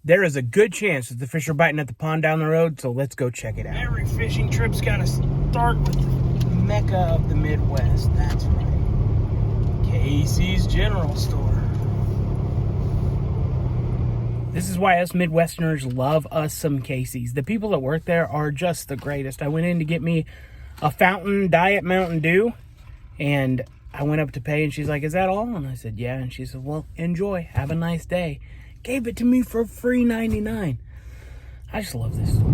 there is a good chance that the fish are biting at the pond down the road, so let's go check it out. Every fishing trip's got to start with the mecca of the Midwest. That's right. Casey's General Store. This is why us Midwesterners love us some Casey's. The people that work there are just the greatest. I went in to get me a Fountain Diet Mountain Dew, and I went up to pay, and she's like, "Is that all?" And I said, "Yeah." And she said, "Well, enjoy. Have a nice day." Gave it to me for free $3.99. I just love this store.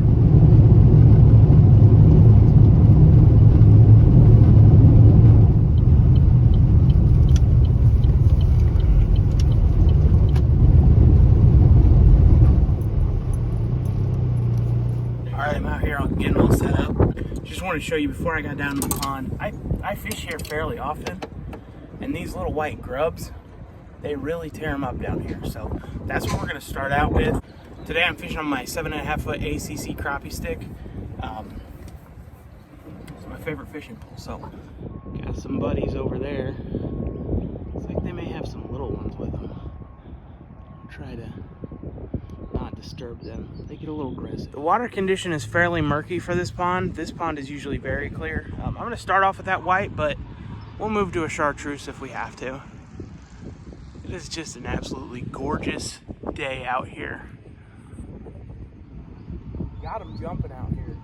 Alright, I'm out here getting all set up. Just wanted to show you before I got down to the pond. I fish here fairly often, and these little white grubs, they really tear them up down here. So that's what we're going to start out with. Today I'm fishing on my 7.5 foot ACC crappie stick. It's my favorite fishing pole. So got some buddies over there. Looks like they may have some little ones with them. I'll try to not disturb them. They get a little aggressive. The water condition is fairly murky for this pond. This pond is usually very clear. I'm going to start off with that white, but we'll move to a chartreuse if we have to. It is just an absolutely gorgeous day out here. Got them jumping out here.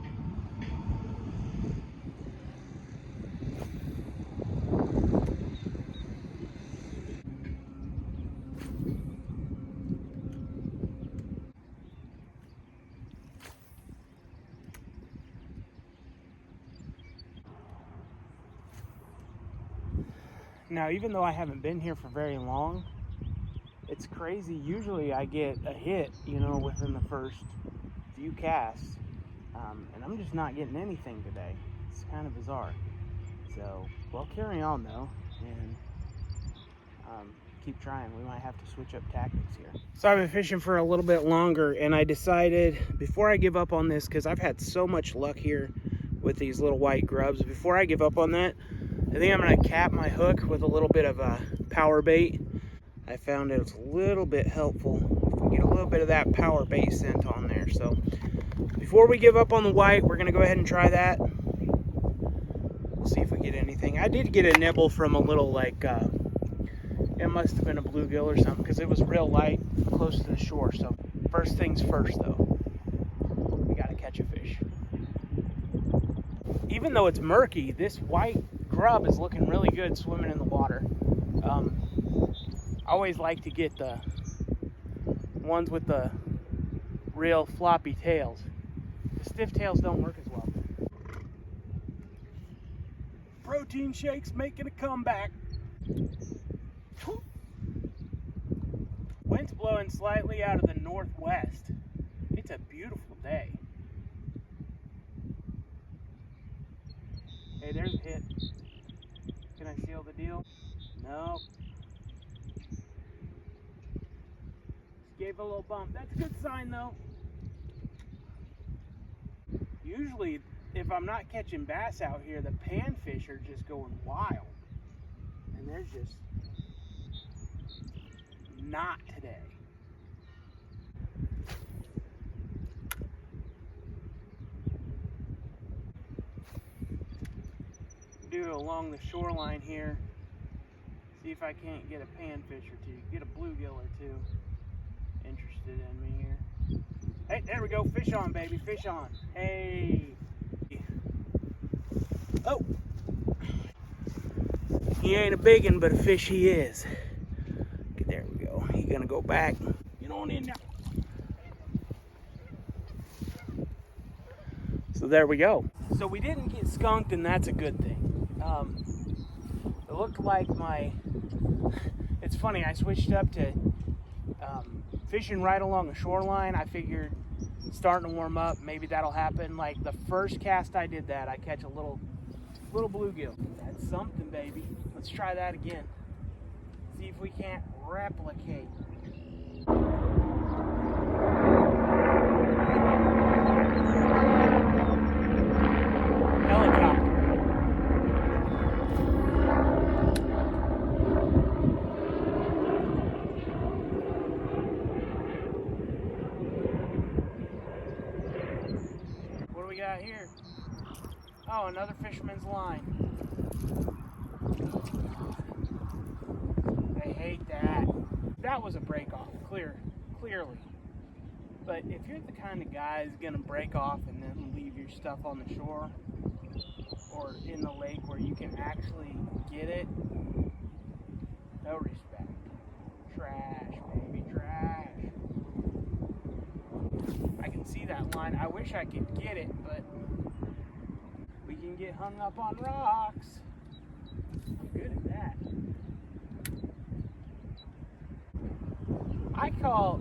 Now, even though I haven't been here for very long, it's crazy. Usually I get a hit, within the first few casts. And I'm just not getting anything today. It's kind of bizarre. So, we'll carry on though, and keep trying. We might have to switch up tactics here. So I've been fishing for a little bit longer, and I decided before I give up on this, because I've had so much luck here with these little white grubs, before I give up on that, I think I'm going to cap my hook with a little bit of a power bait. I found it's a little bit helpful if we get a little bit of that power bait scent on there. So before we give up on the white, we're going to go ahead and try that. We'll see if we get anything. I did get a nibble from a little, it must have been a bluegill or something, because it was real light close to the shore. So first things first though, we got to catch a fish. Even though it's murky, this white grub is looking really good swimming in the water. I always like to get the ones with the real floppy tails. The stiff tails don't work as well. Protein shakes making a comeback. Wind's blowing slightly out of the northwest. It's a beautiful day. Hey, there's a hit. Can I seal the deal? No. Gave a little bump. That's a good sign though. Usually, if I'm not catching bass out here, the panfish are just going wild. And there's just not today. Do along the shoreline here. See if I can't get a panfish or two. Get a bluegill or two interested in me here. Hey, there we go. Fish on, baby. Fish on. Hey. Oh. He ain't a big one, but a fish he is. Okay, there we go. He's gonna go back. Get on in now. So there we go. So we didn't get skunked, and that's a good thing. It looked like it's funny, I switched up to fishing right along the shoreline. I figured starting to warm up, maybe that'll happen. Like the first cast I did that, I catch a little bluegill. That's something, baby. Let's try that again. See if we can't replicate. Oh, another fisherman's line. I hate that. That was a break off, clearly. But if you're the kind of guy who's gonna break off and then leave your stuff on the shore or in the lake where you can actually get it, no respect. Trash, baby, trash. I can see that line. I wish I could get it, but we can get hung up on rocks. I'm good at that. I call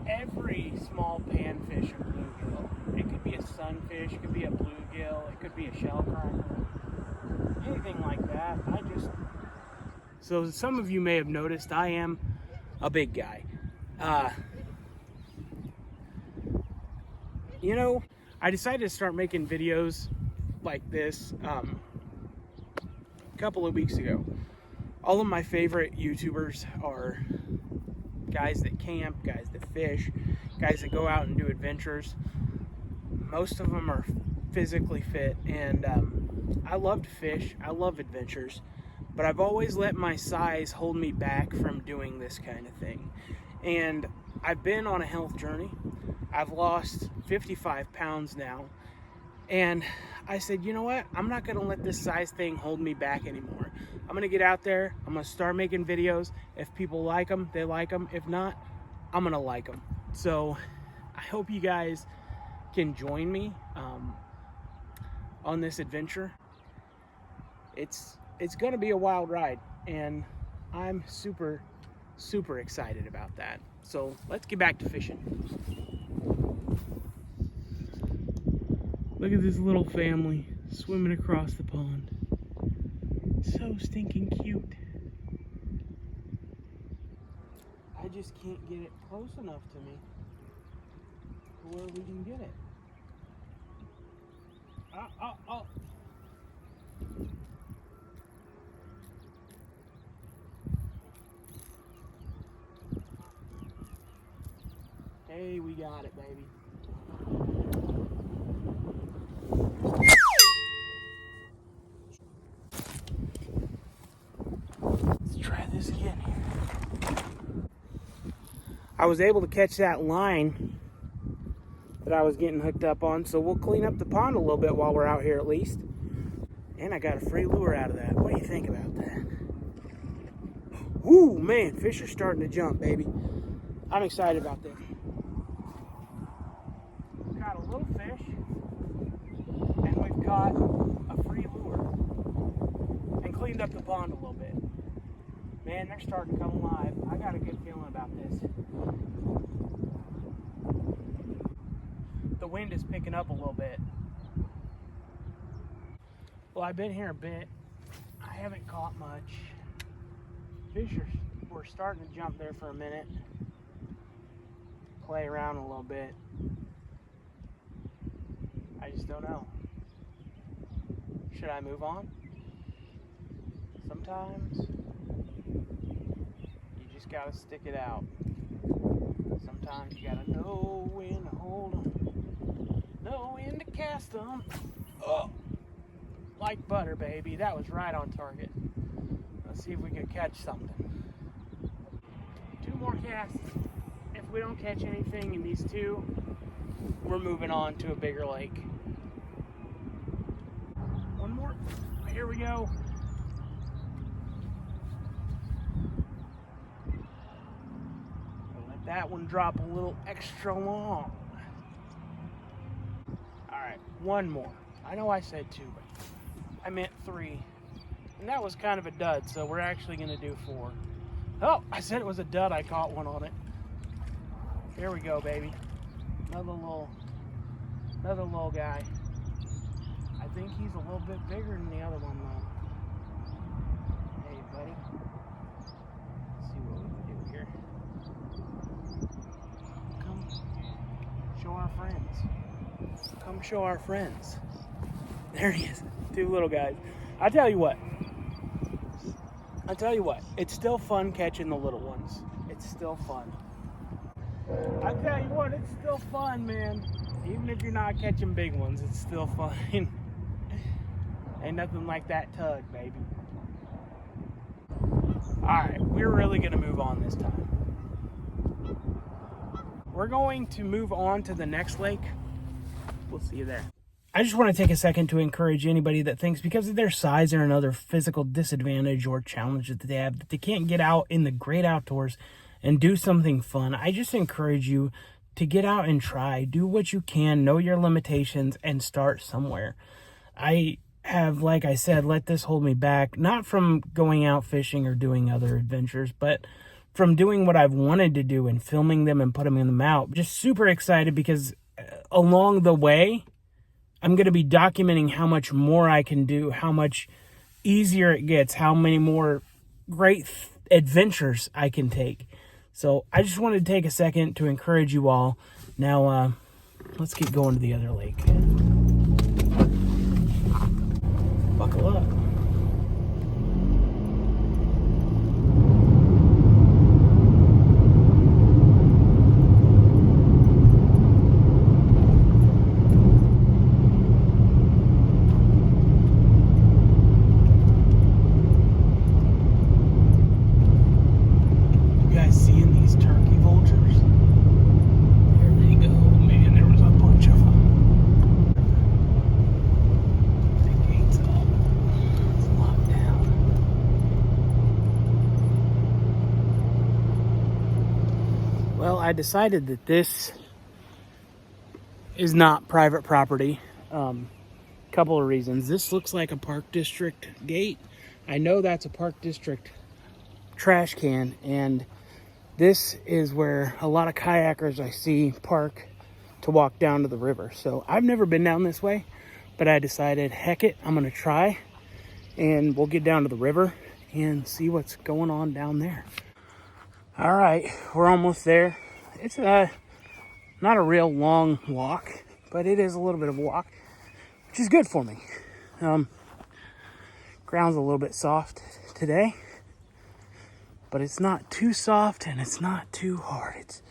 every small panfish a bluegill. It could be a sunfish, it could be a bluegill, it could be a shellcracker, anything like that. So some of you may have noticed I am a big guy. You know, I decided to start making videos like this a couple of weeks ago. All of my favorite YouTubers are guys that camp, guys that fish, guys that go out and do adventures. Most of them are physically fit, and I love to fish, I love adventures, but I've always let my size hold me back from doing this kind of thing. And I've been on a health journey. I've lost 55 pounds now, and I said, you know what, I'm not gonna let this size thing hold me back anymore. I'm gonna get out there, I'm gonna start making videos. If people like them, they like them. If not, I'm gonna like them. So I hope you guys can join me on this adventure. It's gonna be a wild ride, and I'm super excited about that. So let's get back to fishing. Look at this little family swimming across the pond. So stinking cute. I just can't get it close enough to me to where we can get it. Oh. Hey, we got it, baby. Let's try this again here. I was able to catch that line that I was getting hooked up on, so we'll clean up the pond a little bit while we're out here at least. And I got a free lure out of that. What do you think about that? Ooh, man, fish are starting to jump, baby. I'm excited about this. We've got a little fish, and we've got a free lure, and cleaned up the pond a little bit. Man, they're starting to come alive. I got a good feeling about this. The wind is picking up a little bit. Well, I've been here a bit. I haven't caught much. Fish were starting to jump there for a minute. Play around a little bit. I just don't know. Should I move on? Sometimes you just gotta stick it out. Sometimes you gotta know when to hold them, know when to cast them. Oh, like butter, baby. That was right on target. Let's see if we can catch something. 2 more casts. If we don't catch anything in these 2, we're moving on to a bigger lake. 1 more. Here we go. Let that one drop a little extra long. Alright, 1 more. I know I said 2, but I meant 3. And that was kind of a dud, so we're actually going to do 4. Oh, I said it was a dud. I caught one on it. Here we go, baby. Another little guy. I think he's a little bit bigger than the other one, though. Hey, buddy. Let's see what we can do here. Come show our friends. Come show our friends. There he is. 2 little guys. I tell you what, it's still fun catching the little ones. It's still fun. I tell you what, it's still fun, man. Even if you're not catching big ones, it's still fun. Ain't nothing like that tug, baby. Alright, we're really going to move on this time. We're going to move on to the next lake. We'll see you there. I just want to take a second to encourage anybody that thinks because of their size or another physical disadvantage or challenge that they have, that they can't get out in the great outdoors and do something fun. I just encourage you to get out and try. Do what you can, know your limitations, and start somewhere. I have, like I said, let this hold me back, not from going out fishing or doing other adventures, but from doing what I've wanted to do and filming them and putting them out. Just super excited because along the way, I'm going to be documenting how much more I can do, how much easier it gets, how many more great adventures I can take. So I just wanted to take a second to encourage you all. Now, let's get going to the other lake. Buckle up. I decided that this is not private property. Couple of reasons. This looks like a park district gate. I know that's a park district trash can, and this is where a lot of kayakers I see park to walk down to the river. So I've never been down this way, but I decided, heck it, I'm gonna try, and we'll get down to the river and see what's going on down there. All right, we're almost there. It's not a real long walk, but it is a little bit of a walk, which is good for me. Ground's a little bit soft today, but it's not too soft and it's not too hard. It's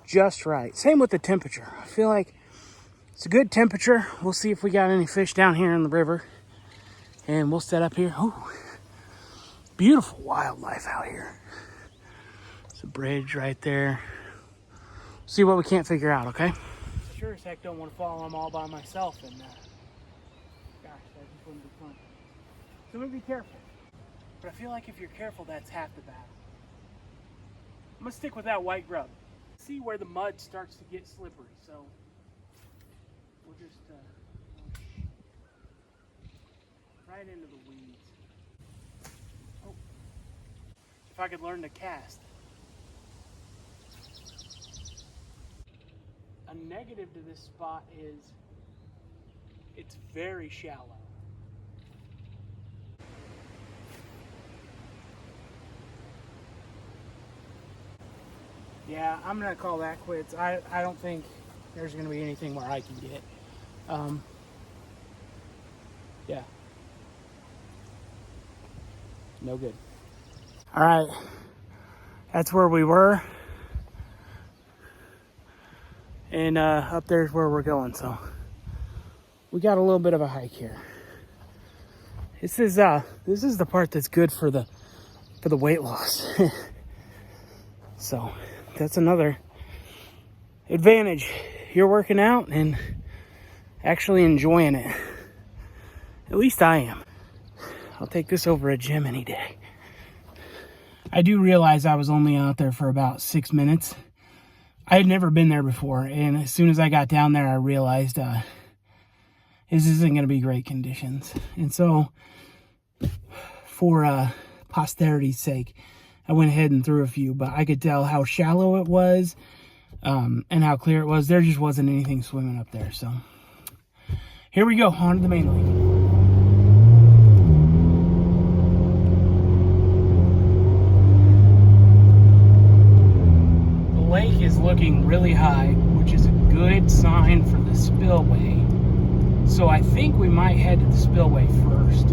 just right. Same with the temperature. I feel like it's a good temperature. We'll see if we got any fish down here in the river, and we'll set up here. Ooh, beautiful wildlife out here. There's a bridge right there. See what we can't figure out, okay? Sure as heck don't want to follow them all by myself, and gosh, that just wouldn't be fun. So I'm gonna be careful. But I feel like if you're careful, that's half the battle. I'm gonna stick with that white grub. See where the mud starts to get slippery, so we'll just right into the weeds. Oh, if I could learn to cast. A negative to this spot is it's very shallow. Yeah, I'm gonna call that quits. I don't think there's gonna be anything where I can get. Yeah. No good. All right, that's where we were. And up there's where we're going, so we got a little bit of a hike here. This is the part that's good for the weight loss. So that's another advantage. You're working out and actually enjoying it. At least I am. I'll take this over a gym any day. I do realize I was only out there for about 6 minutes. I had never been there before, and as soon as I got down there, I realized this isn't going to be great conditions. And so, for posterity's sake, I went ahead and threw a few, but I could tell how shallow it was and how clear it was. There just wasn't anything swimming up there. So, here we go, on to the main lake. Lake is looking really high, which is a good sign for the spillway. So I think we might head to the spillway first.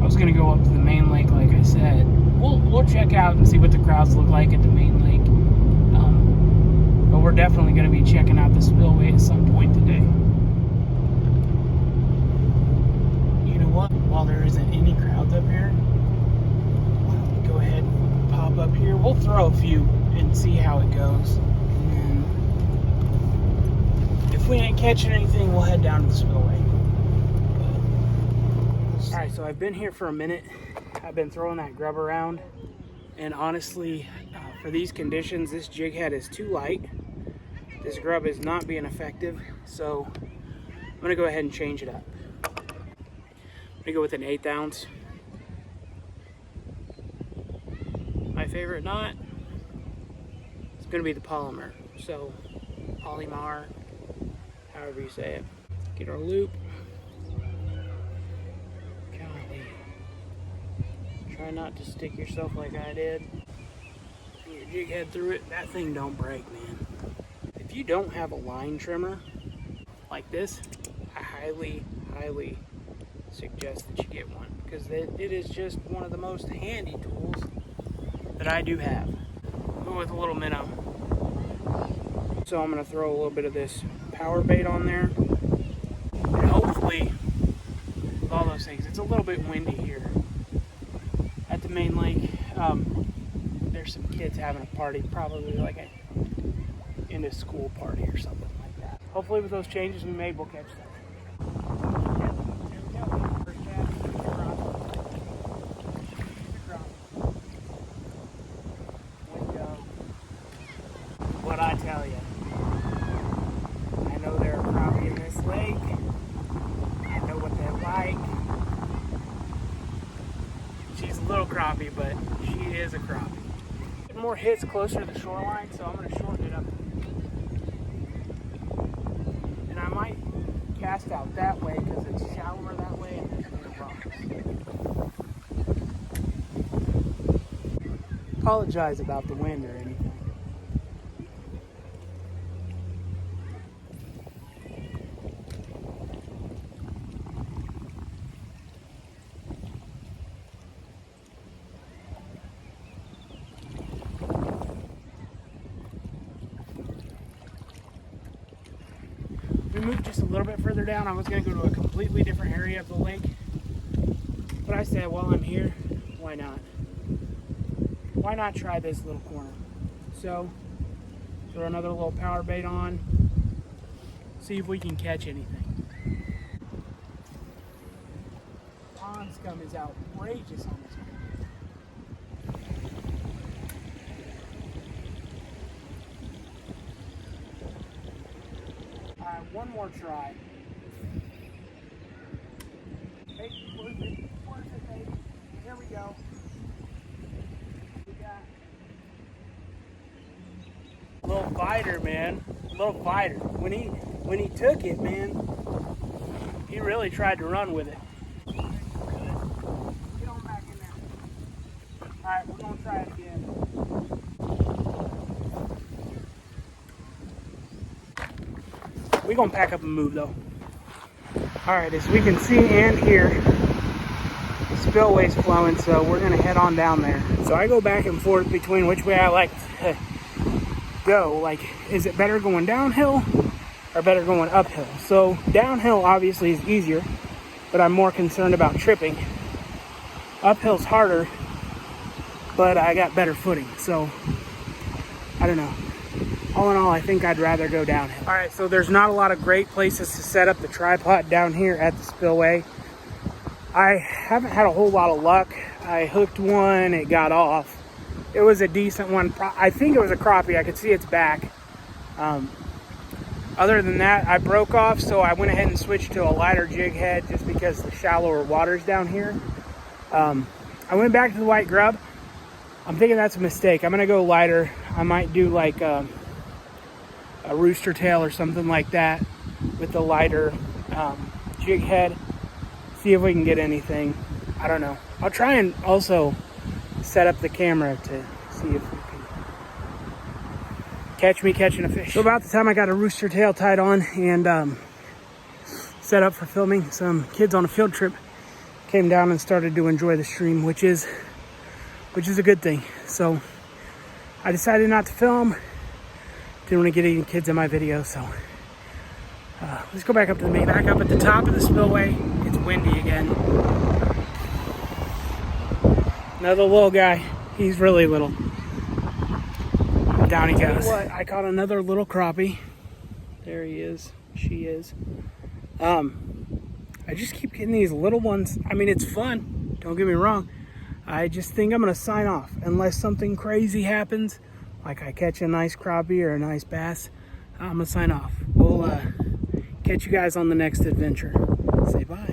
I was gonna go up to the main lake, like I said. We'll check out and see what the crowds look like at the main lake. But we're definitely going to be checking out the spillway at some point today. You know what? While there isn't any crowds up here, why don't we go ahead and pop up here? We'll throw a few and see how it goes. And if we ain't catching anything, we'll head down to the spillway. Alright, so I've been here for a minute. I've been throwing that grub around. And honestly, for these conditions, this jig head is too light. This grub is not being effective. So I'm going to go ahead and change it up. I'm going to go with an 1/8 ounce. My favorite knot is going to be the Polymer. So Polymar, however you say it. Get our loop. Golly. Try not to stick yourself like I did. Put your jig head through it. That thing don't break, man. If you don't have a line trimmer like this, I highly suggest that you get one, because it is just one of the most handy tools that I do have. Go with a little minnow. So I'm going to throw a little bit of this power bait on there, and hopefully with all those things. It's a little bit windy here at the main lake. There's some kids having a party, probably like a end of school party or something like that. Hopefully with those changes we made, we'll catch that. What I tell you, I know there are crappie in this lake. I know what they're like. She's a little crappie, but she is a crappie. Get more hits closer to the shoreline, so I'm going to shorten it up. And I might cast out that way because it's shallower that way and there's no rocks. Apologize about the wind or anything. We moved just a little bit further down. I was going to go to a completely different area of the lake, but I said, while I'm here, why not? Why not try this little corner? So, throw another little power bait on, see if we can catch anything. Pond scum is outrageous on this one. One more try. Hey, where's it, baby? Here we go. We got a little fighter, man. A little fighter. When he took it, man, he really tried to run with it. Get on back in there. All right, we're gonna try it again. We're gonna pack up and move though. All right, as we can see and hear, the spillway's flowing, so we're gonna head on down there. So I go back and forth between which way I like to go. Like, is it better going downhill or better going uphill? So downhill obviously is easier, but I'm more concerned about tripping. Uphill's harder, but I got better footing. So I don't know. All in all, I think I'd rather go downhill. All right, so there's not a lot of great places to set up the tripod down here at the spillway. I haven't had a whole lot of luck. I hooked one, it got off. It was a decent one. I think it was a crappie. I could see its back. Other than that, I broke off, so I went ahead and switched to a lighter jig head just because the shallower water's down here. I went back to the white grub. I'm thinking that's a mistake. I'm gonna go lighter. I might do like a rooster tail or something like that with the lighter jig head. See if we can get anything. I don't know. I'll try and also set up the camera to see if we can catch me catching a fish. So about the time I got a rooster tail tied on and set up for filming, some kids on a field trip came down and started to enjoy the stream, which is a good thing. So I decided not to film. Didn't want to get any kids in my video, so let's go back up to the main. Back up at the top of the spillway. It's windy again. Another little guy. He's really little. Down he goes. What? I caught another little crappie. There he is. She is. I just keep getting these little ones. I mean, it's fun. Don't get me wrong. I just think I'm going to sign off unless something crazy happens. Like I catch a nice crappie or a nice bass. I'm going to sign off. We'll catch you guys on the next adventure. Say bye.